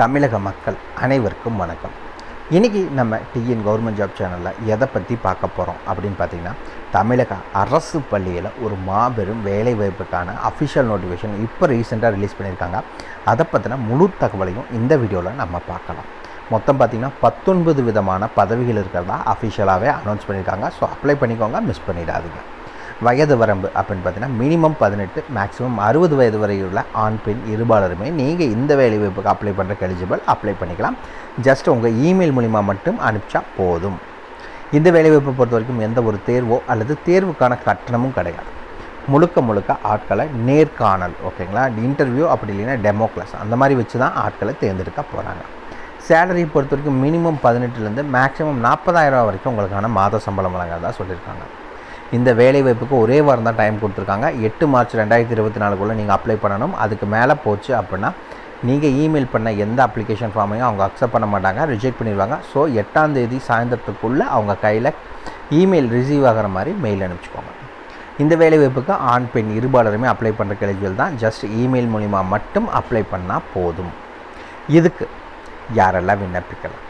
தமிழக மக்கள் அனைவருக்கும் வணக்கம். இன்றைக்கி நம்ம டிஎன் கவர்மெண்ட் ஜாப் சேனலில் எதை பற்றி பார்க்க போகிறோம் அப்படின்னு பார்த்திங்கன்னா, தமிழக அரசு பள்ளியில் ஒரு மாபெரும் வேலைவாய்ப்புக்கான அஃபிஷியல் நோட்டிஃபிகேஷன் இப்போ ரீசெண்டாக ரிலீஸ் பண்ணியிருக்காங்க. அதை பற்றின முழு தகவலையும் இந்த வீடியோவில் நம்ம பார்க்கலாம். மொத்தம் பார்த்திங்கன்னா 19 விதமான பதவிகள் இருக்கிறதா அஃபிஷியலாகவே அனௌன்ஸ் பண்ணியிருக்காங்க. ஸோ அப்ளை பண்ணிக்கோங்க, மிஸ் பண்ணிடாதீங்க. வயது வரம்பு அப்படின்னு பார்த்தீங்கன்னா மினிமம் 18, மேக்ஸிமம் 60 வயது வரையுள்ள ஆண் பெண் இருபாலருமே நீங்கள் இந்த வேலைவாய்ப்புக்கு அப்ளை பண்ணுறக்கு எலிஜிபிள். அப்ளை பண்ணிக்கலாம். ஜஸ்ட் உங்கள் இமெயில் மூலிமா மட்டும் அனுப்பிச்சா போதும். இந்த வேலைவாய்ப்பை பொறுத்த வரைக்கும் எந்த ஒரு தேர்வோ அல்லது தேர்வுக்கான கட்டணமும் கிடையாது. முழுக்க ஆட்களை நேர்காணல், ஓகேங்களா, இன்டர்வியூ அப்படி இல்லைன்னா டெமோ கிளாஸ் அந்த மாதிரி வச்சு தான் ஆட்களை தேர்ந்தெடுக்க போகிறாங்க. சேலரி பொறுத்த வரைக்கும் மினிமம் 18லேருந்து மேக்ஸிமம் 40,000 வரைக்கும் உங்களுக்கான மாத சம்பளம் வழங்குறதா சொல்லியிருக்காங்க. இந்த வேலைவாய்ப்புக்கு ஒரே வாரம் தான் டைம் கொடுத்துருக்காங்க. 8 மார்ச் 2024 நீங்கள் அப்ளை பண்ணணும். அதுக்கு மேலே போச்சு அப்படின்னா நீங்கள் இமெயில் பண்ண எந்த அப்ளிகேஷன் ஃபார்மையும் அவங்க அக்செப்ட் பண்ண மாட்டாங்க, ரிஜெக்ட் பண்ணிடுவாங்க. ஸோ 8ஆம் தேதி சாயந்தரத்துக்குள்ளே அவங்க கையில் இமெயில் ரிசீவ் ஆகிற மாதிரி மெயில் அனுப்பிச்சிக்கோங்க. இந்த வேலைவாய்ப்புக்கு ஆண் பெண் இருபாலருமே அப்ளை பண்ணுறக்கு எலிஜிபிள் தான். ஜஸ்ட் இமெயில் மூலிமா மட்டும் அப்ளை பண்ணால் போதும். இதுக்கு யாரெல்லாம் விண்ணப்பிக்கலாம்,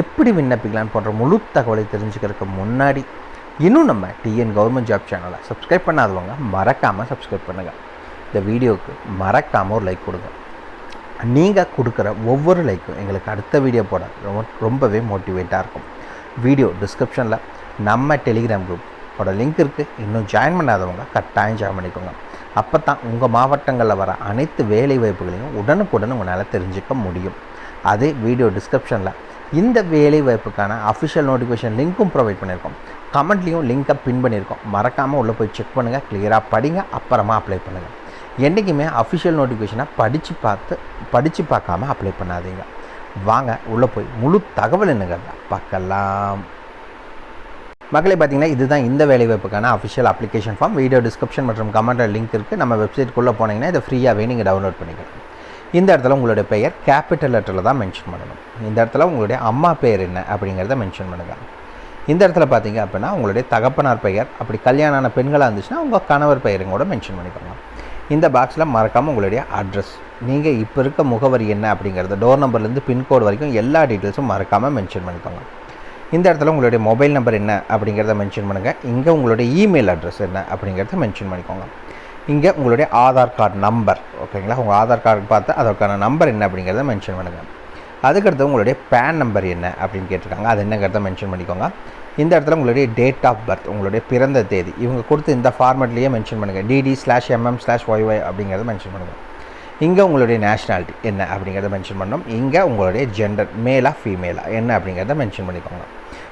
எப்படி விண்ணப்பிக்கலான்னு போன்ற முழு தகவலை தெரிஞ்சுக்கிறதுக்கு முன்னாடி இன்னும் நம்ம டிஎன் கவர்மெண்ட் ஜாப் சேனலை சப்ஸ்கிரைப் பண்ணாதவங்க மறக்காமல் சப்ஸ்கிரைப் பண்ணுங்கள். இந்த வீடியோவுக்கு மறக்காமல் ஒரு லைக் கொடுங்க. நீங்கள் கொடுக்குற ஒவ்வொரு லைக்கும் எங்களுக்கு அடுத்த வீடியோ போட ரொம்பவே மோட்டிவேட்டாக இருக்கும். வீடியோ டிஸ்கிரிப்ஷனில் நம்ம டெலிகிராம் குரூப்போட லிங்க் இருக்குது. இன்னும் ஜாயின் பண்ணாதவங்க கட்டாயம் ஜாயின் பண்ணிக்கோங்க. அப்போ தான் உங்கள் மாவட்டங்களில் வர அனைத்து வேலை வாய்ப்புகளையும் உடனுக்குடன் உங்களால் தெரிஞ்சுக்க முடியும். அதே வீடியோ டிஸ்கிரிப்ஷனில் இந்த வேலை வாய்ப்புக்கான அஃபிஷியல் நோட்டிஃபிகேஷன் லிங்க்கும் ப்ரொவைட் பண்ணியிருக்கோம். கமெண்ட்லேயும் லிங்க்கை பின் பண்ணியிருக்கோம். மறக்காமல் உள்ளே போய் செக் பண்ணுங்கள், கிளியராக படிங்க, அப்புறமா அப்ளை பண்ணுங்கள். என்றைக்குமே அஃபிஷியல் நோட்டிஃபிகேஷனை படித்து பார்க்காம அப்ளை பண்ணாதீங்க. வாங்க உள்ளே போய் முழு தகவல் என்னங்கிறத பார்க்கலாம். மக்களே, பார்த்திங்கன்னா இதுதான் இந்த வேலைவாய்ப்புக்கான official application form. Video description மற்றும் கமெண்ட்டில் லிங்க் இருக்குது. நம்ம வெப்சைட்குள்ளே போனீங்கன்னா இதை ஃப்ரீயாகவே நீங்கள் டவுன்லோட் பண்ணிக்கலாம். இந்த இடத்துல உங்களுடைய பெயர் கேபிட்டல் லெட்டரில் தான் மென்ஷன் பண்ணணும். இந்த இடத்துல உங்களுடைய அம்மா பெயர் என்ன அப்படிங்கிறத மென்ஷன் பண்ணுங்கள். இந்த இடத்துல பார்த்தீங்க அப்படின்னா உங்களுடைய தகப்பனார் பெயர், அப்படி கல்யாணமான பெண்களாக இருந்துச்சுன்னா உங்கள் கணவர் பெயரும் கூட மென்ஷன் பண்ணிக்கோங்க. இந்த பாக்ஸில் மறக்காமல் உங்களுடைய அட்ரஸ், நீங்கள் இப்போ இருக்க முகவரி என்ன அப்படிங்கிறது, டோர் நம்பர்லேருந்து பின்கோடு வரைக்கும் எல்லா டீட்டெயில்ஸும் மறக்காமல் மென்ஷன் பண்ணிக்கோங்க. இந்த இடத்துல உங்களுடைய மொபைல் நம்பர் என்ன அப்படிங்கிறத மென்ஷன் பண்ணுங்கள். இங்கே உங்களுடைய இமெயில் அட்ரஸ் என்ன அப்படிங்கிறத மென்ஷன் பண்ணிக்கோங்க. இங்கே உங்களுடைய ஆதார் கார்டு நம்பர், ஓகேங்களா, உங்கள் ஆதார் கார்டு பார்த்து அதற்கான நம்பர் என்ன அப்படிங்கிறத மென்ஷன் பண்ணுங்கள். அதுக்கடுத்து உங்களுடைய பேன் நம்பர் என்ன அப்படின்னு கேட்டிருக்காங்க, அது என்னங்கிறத மென்ஷன் பண்ணிக்கோங்க. இந்த இடத்துல உங்களுடைய டேட் ஆஃப் பர்த், உங்களுடைய பிறந்த தேதி இவங்க கொடுத்து இந்த ஃபார்மேட்லேயே மென்ஷன் பண்ணுங்கள். DD/MM/YY அப்படிங்கிறத மென்ஷன் பண்ணுங்கள். இங்கே உங்களுடைய நேஷ்னாலிட்டி என்ன அப்படிங்கிறத மென்ஷன் பண்ணணும். இங்கே உங்களுடைய ஜெண்டர், மேலா ஃபீமேலா என்ன அப்படிங்கிறத மென்ஷன் பண்ணிக்கோங்க.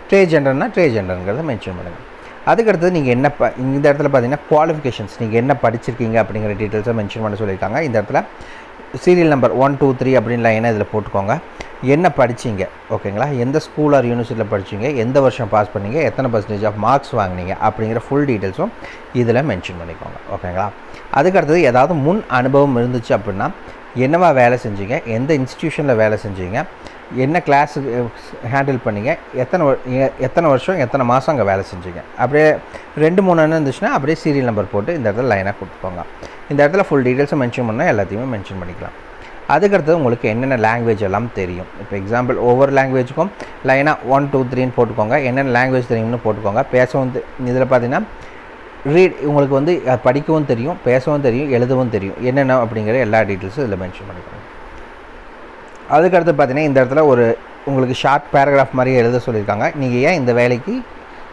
ட்ரே ஜெண்டருங்கிறத மென்ஷன் பண்ணுங்கள். அதுக்கடுத்தது நீங்கள் என்ன இந்த இடத்துல பார்த்தீங்கன்னா குவாலிஃபிகேஷன்ஸ், நீங்கள் என்ன படிச்சிருக்கீங்க அப்படிங்கிற டீட்டெயில்ஸை மென்ஷன் பண்ண சொல்லியிருக்காங்க. இந்த இடத்துல சீரியல் நம்பர் 1, 2, 3 அப்படின்னு லைனாக இதில் போட்டுக்கோங்க. என்ன படிச்சிங்க, ஓகேங்களா, எந்த ஸ்கூல் ஆர் யூனிவர்சிட்டியில் படிச்சிங்க, எந்த வருஷம் பாஸ் பண்ணீங்க, எத்தனை % ஆஃப் மார்க்ஸ் வாங்கினீங்க அப்படிங்கிற ஃபுல் டீட்டெயில்ஸும் இதில் மென்ஷன் பண்ணிக்கோங்க, ஓகேங்களா. அதுக்கடுத்தது ஏதாவது முன் அனுபவம் இருந்துச்சு அப்படின்னா என்னவா வேலை செஞ்சீங்க, எந்த இன்ஸ்டிடியூஷனில் வேலை செஞ்சீங்க, என்ன கிளாஸு ஹேண்டில் பண்ணிங்க, எத்தனை வருஷம் எத்தனை மாதம் அங்கே வேலை செஞ்சீங்க, அப்படியே 2, 3 இருந்துச்சுன்னா அப்படியே சீரியல் நம்பர் போட்டு இந்த இடத்துல லைனாக கொடுத்துக்கோங்க. இந்த இடத்துல ஃபுல் டீட்டெயில்ஸை மென்ஷன் பண்ணால் எல்லாத்தையுமே மென்ஷன் பண்ணிக்கலாம். அதுக்கடுத்தது உங்களுக்கு என்னென்ன லாங்குவேஜ் எல்லாம் தெரியும். இப்போ எக்ஸாம்பிள் ஒவ்வொரு லாங்குவேஜுக்கும் லைனாக 1, 2, 3ன்னு போட்டுக்கோங்க. என்னென்ன லாங்குவேஜ் தெரியும்னு போட்டுக்கோங்க. பேசவும் இதில் பார்த்தீங்கன்னா உங்களுக்கு வந்து படிக்கவும் தெரியும், பேசவும் தெரியும், எழுதவும் தெரியும், என்னென்ன அப்படிங்கிற எல்லா டீட்டெயில்ஸும் இதில் மென்ஷன் பண்ணிக்கோங்க. அதுக்கடுத்து பார்த்தீங்கன்னா இந்த இடத்துல ஒரு உங்களுக்கு ஷார்ட் பேராகிராஃப் மாதிரி எழுத சொல்லியிருக்காங்க. நீங்கள் ஏன் இந்த வேலைக்கு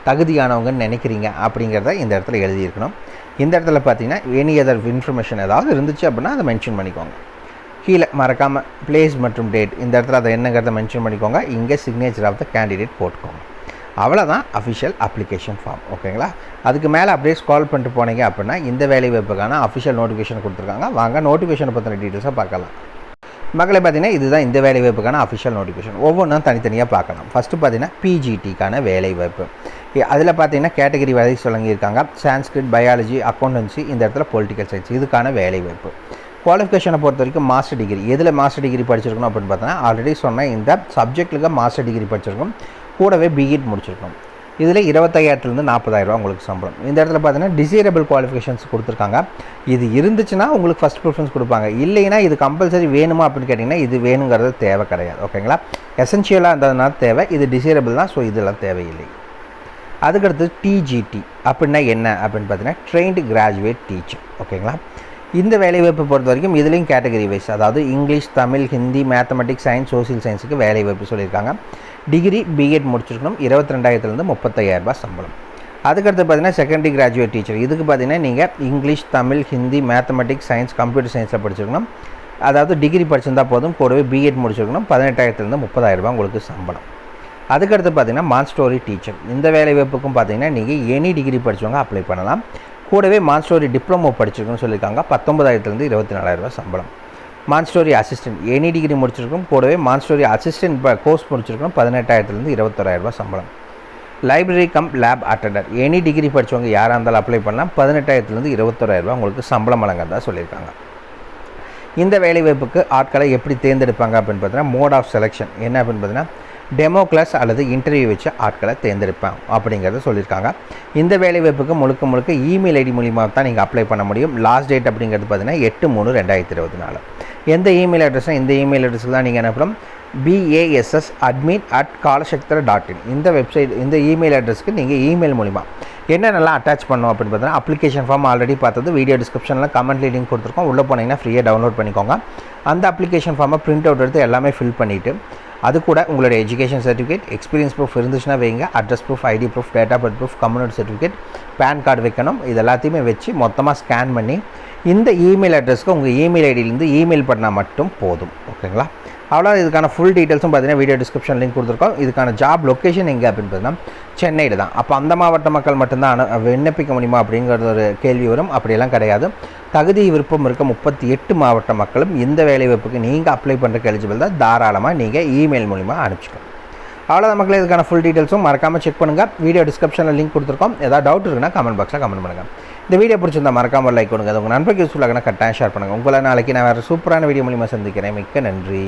தகுதியானவங்கன்னு நினைக்கிறீங்க அப்படிங்கிறத இந்த இடத்துல எழுதியிருக்கணும். இந்த இடத்துல பார்த்தீங்கன்னா எனி அதர் இன்ஃபர்மேஷன் ஏதாவது இருந்துச்சு அப்படின்னா அதை மென்ஷன் பண்ணிக்கோங்க. கீழே மறக்காமல் பிளேஸ் மற்றும் டேட், இந்த இடத்துல அதை என்னங்கிறத மென்ஷன் பண்ணிக்கோங்க. இங்கே சிக்னேச்சர் ஆஃப் த கேண்டிடேட் போட்டுக்கோங்க. அவ்வளோதான் அஃபிஷியல் அப்ளிகேஷன் ஃபார்ம், ஓகேங்களா. அதுக்கு மேலே அப்படியே ஸ்க்ரால் பண்ணிட்டு போனீங்க அப்படின்னா இந்த வேலைவாய்ப்புக்கான அஃபிஷியல் நோட்டிஃபிகேஷன் கொடுத்துருக்காங்க. வாங்க நோட்டிஃபிகேஷனை பற்றின டீட்டெயில்ஸாக பார்க்கலாம். மக்களை பார்த்தீங்கன்னா இதுதான் இந்த வேலைவாய்ப்புக்கான அஃபிஷியல் நோட்டிஃபிகேஷன். ஒவ்வொன்றும் தனித்தனியாக பார்க்கலாம். ஃபஸ்ட்டு பார்த்தீங்கன்னா பிஜிடிக்கான வேலைவாய்ப்பு. அதில் பார்த்தீங்கன்னா கேட்டகரி வரை சொல்லியிருக்காங்க. சான்ஸ்கிரிட், பயாலஜி, அக்கௌண்டன்சி, இந்த இடத்துல பொலிட்டிக்கல் சயின்ஸ், இதுக்கான வேலைவாய்ப்பு. குவாலிஃபிகேஷனை பொறுத்த வரைக்கும் மாஸ்டர் டிகிரி, எதில் மாஸ்டர் டிகிரி படிச்சிருக்கணும் அப்படின்னு பார்த்தோன்னா ஆல்ரெடி சொன்ன இந்த சப்ஜெக்ட்டுக்கு மாஸ்டர் டிகிரி படிச்சிருக்கணும், கூடவே பிஎட் முடிச்சிருக்கணும். இதில் 25,000 40,000 உங்களுக்கு சம்பளம். இந்த இடத்துல பார்த்தீங்கன்னா டிசைரபிள் குவாலிஃபிகேஷன்ஸ் கொடுத்துருக்காங்க. இது இருந்துச்சுன்னா உங்களுக்கு ஃபஸ்ட் ப்ரிஃபரன்ஸ் கொடுப்பாங்க. இல்லைன்னா இது கம்பல்சரி வேணுமா அப்படின்னு கேட்டிங்கன்னா இது வேணுங்கிறது தேவை கிடையாது. ஓகேங்களா, எசென்ஷியலாக இருந்ததுனால தேவை, இது டிசைரபிள் தான். ஸோ இதெல்லாம் தேவையில்லை. அதுக்கடுத்து டிஜிடி அப்படின்னா என்ன அப்படின்னு பார்த்தீங்கன்னா ட்ரெயின்டு கிராஜுவேட் டீச்சர். ஓகேங்களா, இந்த வேலைவாய்ப்பை பொறுத்த வரைக்கும் இதுலேயும் கேட்டகரி வைஸ், அதாவது English, Tamil, Hindi, mathematics, science, social சயின்ஸுக்கு வேலைவாய்ப்பு சொல்லியிருக்காங்க. டிகிரி பிஎட் முடிச்சிருக்கணும். 22,000 30,000 சம்பளம். அதுக்கடுத்து பார்த்தீங்கன்னா செகண்டரி கிராஜுவேட் டீச்சர். இதுக்கு பார்த்தீங்கன்னா நீங்கள் English, Tamil, Hindi, mathematics, science, computer சயின்ஸில் படிச்சிருக்கணும். அதாவது டிகிரி படிச்சிருந்தால் போதும், கூடவே பிஎட் முடிச்சிருக்கணும். 18,000 30,000 உங்களுக்கு சம்பளம். அதுக்கடுத்து பார்த்தீங்கன்னா மான்ஸ்டோரி டீச்சர். இந்த வேலைவாய்ப்புக்கும் பார்த்தீங்கன்னா நீங்கள் எனி டிகிரி படித்தவங்க அப்ளை பண்ணலாம். கூடவே மான்ஸ்டோரி டிப்ளமோ படிச்சிருக்குன்னு சொல்லியிருக்காங்க. 19,000 24,000 சம்பளம். மான்ஸ்டோரி அசிஸ்டன்ட் எனி டிகிரி முடிச்சிருக்கணும். கூடவே மான்ஸ்டோரி அசிஸ்டன்ட் கோர்ஸ் முடிச்சிருக்கணும். 18,000 21,000 சம்பளம். Library come lab attender any degree படித்தவங்க யாராக இருந்தாலும் அப்ளை பண்ணலாம். 18,000 21,000 உங்களுக்கு சம்பளம் வழங்குறதா சொல்லியிருக்காங்க. இந்த வேலைவாய்ப்புக்கு ஆட்களை எப்படி தேர்ந்தெடுப்பாங்க அப்படின்னு பார்த்தீங்கன்னா மோட் ஆஃப் செலெக்ஷன் என்ன அப்படின்னு பார்த்தீங்கன்னா டெமோ கிளாஸ் அல்லது இன்டர்வியூ வச்சு ஆட்களை தேர்ந்தெடுப்பேன் அப்படிங்கிறத சொல்லியிருக்காங்க. இந்த வேலைவாய்ப்புக்கு முழுக்க இமெயில் ஐடி மூலிமா தான் நீங்கள் அப்ளை பண்ண முடியும். லாஸ்ட் டேட் அப்படிங்கிறது பார்த்தீங்கன்னா 8/3/2024. எந்த இமெயில் அட்ரஸ்னால் இந்த இமெயில் அட்ரஸுக்கு தான் நீங்கள் என்ன பண்ணணும், basssadmin@kalashaktra.in இந்த வெப்சைட், இந்த இமெயில் அட்ரஸ்க்கு நீங்கள் இமெயில் மூலிமா என்னென்னலாம் அட்டாச் பண்ணணும் அப்படின்னு பார்த்தீங்கன்னா அப்ளிகேஷன் ஃபார்ம் ஆல்ரெடி பார்த்தது, வீடியோ டிஸ்கிரிப்ஷனில் கமெண்ட்ல லிங்க் கொடுத்துருக்கோம். உள்ளே போனீங்கன்னா ஃப்ரீயாக டவுன்லோட் பண்ணிக்கோங்க. அந்த அப்ளிகேஷன் ஃபார்மை பிரிண்ட் அவுட் எடுத்து எல்லாமே ஃபில் பண்ணிவிட்டு அது கூட உங்களோட எஜுகேஷன் சர்டிஃபிகேட், எக்ஸ்பீரியன்ஸ் ப்ரூஃப் இருந்துச்சுன்னா வைங்க, address proof, ID proof, date of birth proof, community certificate, PAN card வைக்கணும். இது எல்லாத்தையுமே வச்சு மொத்தமாக ஸ்கேன் பண்ணி இந்த இமெயில் அட்ரஸ்க்கு உங்கள் இமெயில் ஐடியிலேருந்து இமெயில் பண்ணால் மட்டும் போதும். ஓகேங்களா, அவ்வளோ. இதுக்கான ஃபுல் டீட்டெயில்ஸும் பார்த்தீங்கன்னா வீடியோ டிஸ்கிரிப்ஷன் லிங்க் கொடுத்துருக்கோம். இதுக்கான ஜாப் லொக்கேஷன் எங்கே அப்படின்னு பார்த்தீங்கன்னா சென்னையில் தான். அப்போ அந்த மாவட்ட மக்கள் மட்டும்தான் விண்ணப்பிக்க முடியுமா அப்படிங்கிறது ஒரு கேள்வி வரும். அப்படியெல்லாம் கிடையாது. தகுதி விருப்பம் இருக்க 38 மாவட்ட மக்களும் இந்த வேலைவாய்ப்புக்கு நீங்கள் அப்ளை பண்ணுறக்கு எலிஜிபிள் தான். தாராளமாக நீங்கள் இமெயில் மூலிமா அனுப்பிச்சிக்கலாம். அவ்வளோதான் மக்களே. இதுக்கான ஃபுல் டீட்டெயில்ஸும் மறக்காமல் செக் பண்ணுங்கள். வீடியோ டிஸ்கிரிப்ஷனில் லிங்க் கொடுத்துருக்கோம். ஏதாவது டவுட் இருக்குன்னா கமெண்ட் பாக்ஸில் கமெண்ட் பண்ணுங்கள். இந்த வீடியோ பிடிச்சிருந்தா மறக்காமல் லைக் கொடுங்க. அது உங்கள் நண்பருக்கு யூஸ்ஃபுல்லாக கட்டாயம் ஷேர் பண்ணுங்கள். உங்களை நாளைக்கு நான் வேறு சூப்பரான வீடியோ மூலிமா சந்திக்கிறேன். மிக்க நன்றி.